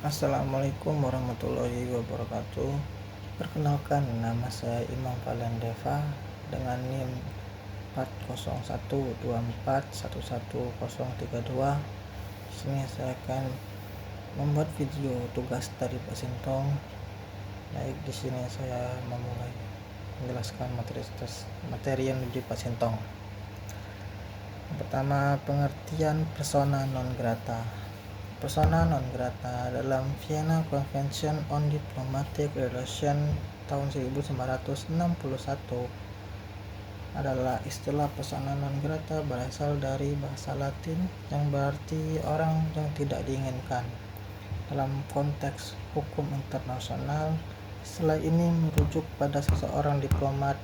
Assalamualaikum warahmatullahi wabarakatuh. Perkenalkan, nama saya Imam Valandeva dengan NIM 40124111032. Di sini saya akan membuat video tugas dari Pak Sintong. Baik, di sini saya memulai menjelaskan materi yang diberi Pak Sintong. Yang pertama, pengertian persona non grata. Persona non grata dalam Vienna Convention on Diplomatic Relations tahun 1961 adalah istilah persona non grata berasal dari bahasa Latin yang berarti orang yang tidak diinginkan. Dalam konteks hukum internasional, istilah ini merujuk pada seseorang diplomat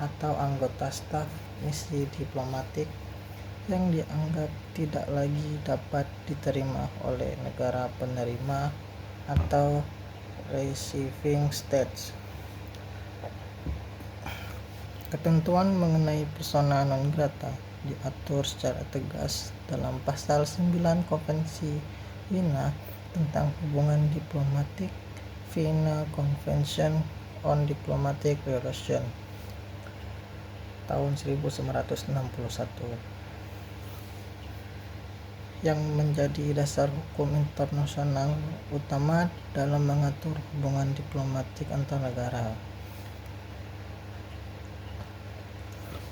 atau anggota staf misi diplomatik yang dianggap tidak lagi dapat diterima oleh negara penerima atau receiving states. Ketentuan mengenai persona non grata diatur secara tegas dalam pasal 9 Konvensi Wina tentang hubungan diplomatik, Vienna Convention on Diplomatic Relations tahun 1961, yang menjadi dasar hukum internasional utama dalam mengatur hubungan diplomatik antar negara.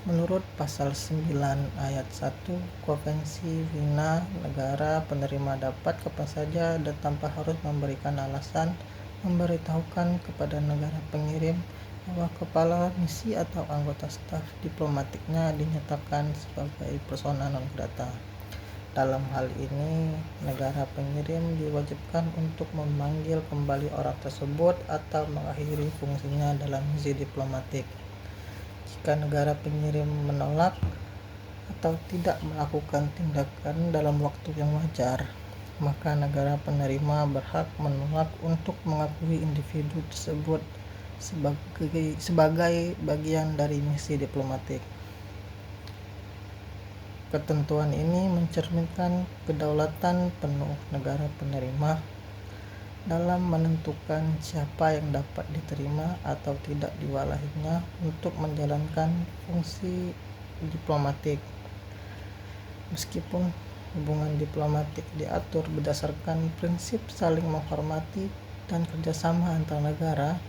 Menurut pasal 9 ayat 1 Konvensi Wina, negara penerima dapat kapan saja dan tanpa harus memberikan alasan memberitahukan kepada negara pengirim bahwa kepala misi atau anggota staf diplomatiknya dinyatakan sebagai persona non grata. Dalam hal ini, negara pengirim diwajibkan untuk memanggil kembali orang tersebut atau mengakhiri fungsinya dalam misi diplomatik. Jika negara pengirim menolak atau tidak melakukan tindakan dalam waktu yang wajar, maka negara penerima berhak menolak untuk mengakui individu tersebut sebagai bagian dari misi diplomatik. Ketentuan ini mencerminkan kedaulatan penuh negara penerima dalam menentukan siapa yang dapat diterima atau tidak di wilayahnya untuk menjalankan fungsi diplomatik. Meskipun hubungan diplomatik diatur berdasarkan prinsip saling menghormati dan kerjasama antar negara,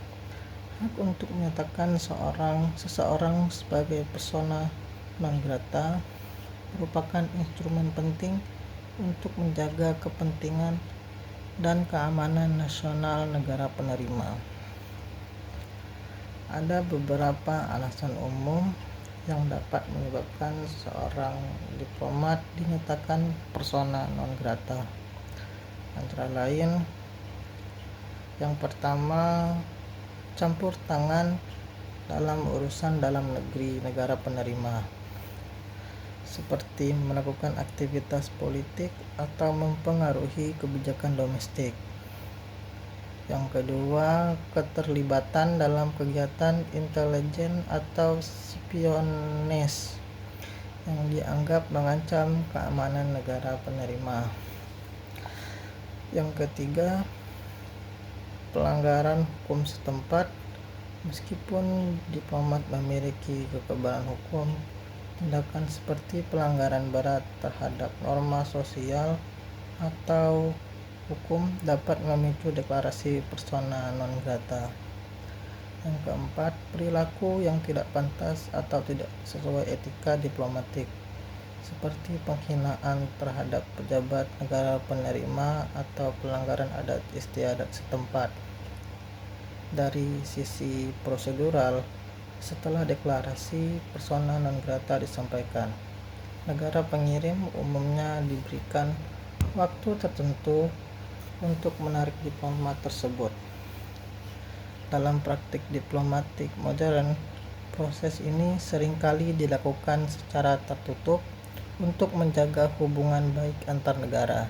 hak untuk menyatakan seseorang sebagai persona non grata merupakan instrumen penting untuk menjaga kepentingan dan keamanan nasional negara penerima. Ada beberapa alasan umum yang dapat menyebabkan seorang diplomat dinyatakan persona non grata. Antara lain, yang pertama, campur tangan dalam urusan dalam negeri negara penerima, seperti melakukan aktivitas politik atau mempengaruhi kebijakan domestik. Yang kedua, keterlibatan dalam kegiatan intelijen atau spionase yang dianggap mengancam keamanan negara penerima. Yang ketiga, pelanggaran hukum setempat. Meskipun diplomat memiliki kekebalan hukum, tindakan seperti pelanggaran berat terhadap norma sosial atau hukum dapat memicu deklarasi persona non grata. Yang keempat, perilaku yang tidak pantas atau tidak sesuai etika diplomatik, seperti penghinaan terhadap pejabat negara penerima atau pelanggaran adat istiadat setempat. Dari sisi prosedural, setelah deklarasi persona non grata disampaikan, negara pengirim umumnya diberikan waktu tertentu untuk menarik diplomat tersebut. Dalam praktik diplomatik modern, proses ini seringkali dilakukan secara tertutup untuk menjaga hubungan baik antar negara,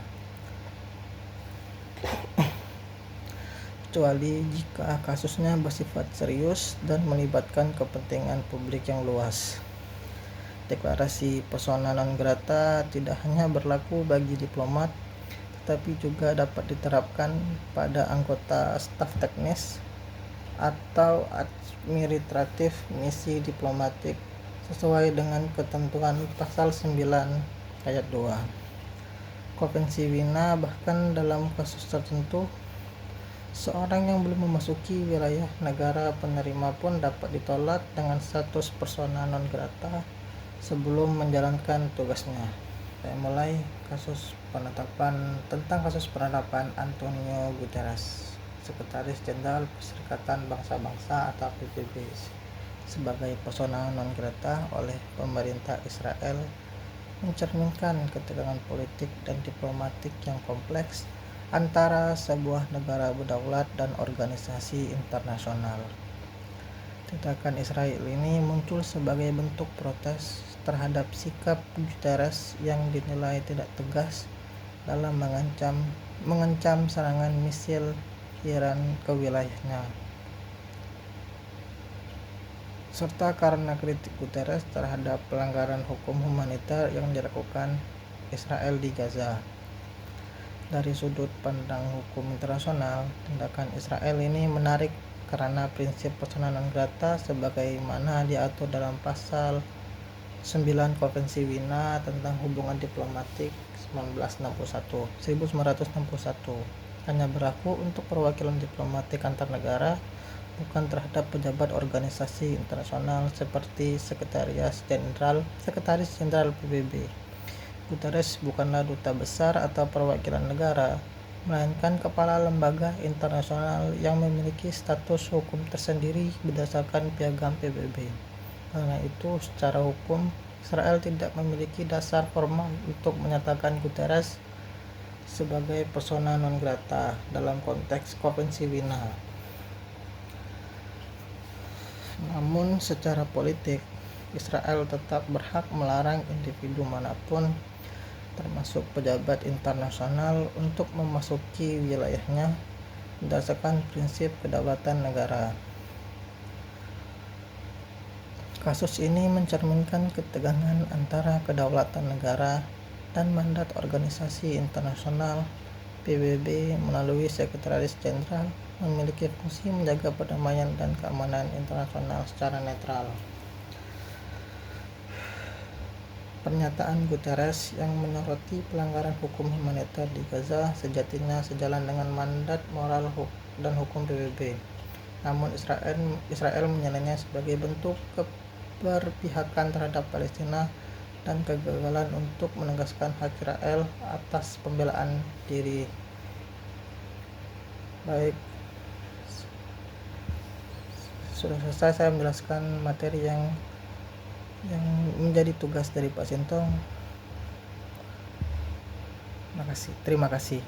kecuali jika kasusnya bersifat serius dan melibatkan kepentingan publik yang luas. Deklarasi persona non grata tidak hanya berlaku bagi diplomat, tetapi juga dapat diterapkan pada anggota staf teknis atau administratif misi diplomatik sesuai dengan ketentuan pasal 9 ayat 2 Konvensi Wina. Bahkan dalam kasus tertentu, seorang yang belum memasuki wilayah negara penerima pun dapat ditolak dengan status persona non grata sebelum menjalankan tugasnya. Saya mulai kasus penetapan Antonio Guterres, Sekretaris Jenderal Perserikatan Bangsa-Bangsa atau PBB, sebagai persona non grata oleh pemerintah Israel mencerminkan ketegangan politik dan diplomatik yang kompleks antara sebuah negara berdaulat dan organisasi internasional. Tindakan Israel ini muncul sebagai bentuk protes terhadap sikap Guterres yang dinilai tidak tegas dalam mengancam serangan misil Iran ke wilayahnya, serta karena kritik Guterres terhadap pelanggaran hukum humaniter yang dilakukan Israel di Gaza. Dari sudut pandang hukum internasional, tindakan Israel ini menarik karena prinsip persona non grata sebagaimana diatur dalam pasal 9 Konvensi Wina tentang hubungan diplomatik 1961 hanya berlaku untuk perwakilan diplomatik antar negara, bukan terhadap pejabat organisasi internasional seperti Sekretaris Jenderal PBB. Guterres bukanlah duta besar atau perwakilan negara, melainkan kepala lembaga internasional yang memiliki status hukum tersendiri berdasarkan piagam PBB. Karena itu, secara hukum, Israel tidak memiliki dasar formal untuk menyatakan Guterres sebagai persona non grata dalam konteks Konvensi Wina. Namun secara politik, Israel tetap berhak melarang individu manapun, termasuk pejabat internasional, untuk memasuki wilayahnya berdasarkan prinsip kedaulatan negara. Kasus ini mencerminkan ketegangan antara kedaulatan negara dan mandat organisasi internasional. PBB melalui Sekretaris Jenderal memiliki fungsi menjaga perdamaian dan keamanan internasional secara netral. Pernyataan Guterres yang menyoroti pelanggaran hukum humaniter di Gaza sejatinya sejalan dengan mandat moral dan hukum PBB. Namun Israel menilainya sebagai bentuk keberpihakan terhadap Palestina dan kegagalan untuk menegaskan hak Israel atas pembelaan diri. Baik, sudah selesai saya menjelaskan materi yang menjadi tugas dari Pak Sintong. Terima kasih.